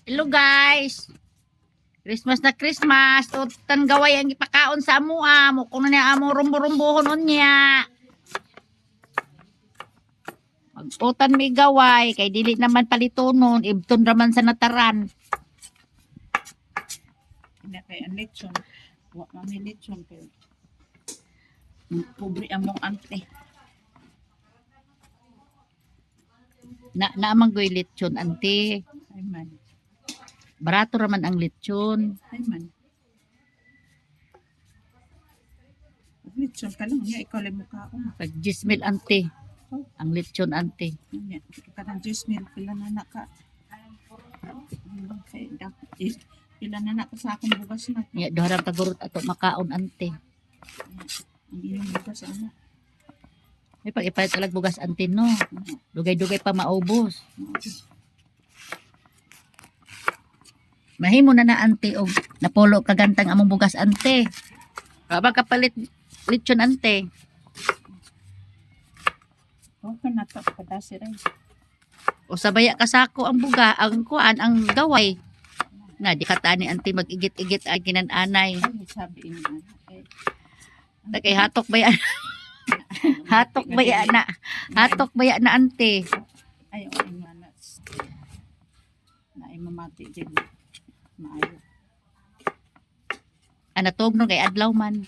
Hello guys. Christmas na Christmas. Tutan gaway ang ipakaon sa amo amo. Kung na amo rumbo-rumbohon unya. Magputan mi gaway. Kay dili naman palitonon. Ibton raman sa nataran. Hindi kay ang lechon. Wa mami lechon pero pobre among ante. Naamang goy lechon ante. Ay man. Barato raman ang lechon. Ay man. Lechon ka lang niya ikaw lang mukha ko. Pag 10,000 ante. Ang lechon ante. Niya ka ng 10,000 pila na na ka. Kay pila na na ka sa akong bugas na. Nya doharang kagurot ato makaon ante. Ang iyong bugas ano. May pag ipalit talag bugas ante no. Dugay-dugay pa maubos. Mahimo na ante og napolo kagantang among bugas ante. Kabag kapalit lechon ante. O ka na to kadasi rin. O sabaya kasako ang buga, ang kuan, ang gaway. Nga di katani ante mag-igit-igit ay kinananay. Ay sabi niya. Kay hatok ba yan? Hatok ba yan na? Hatok ba yan na ante? Ay o nga na. Na ay mamati din. Maayo. Anatog no kay adlaw man.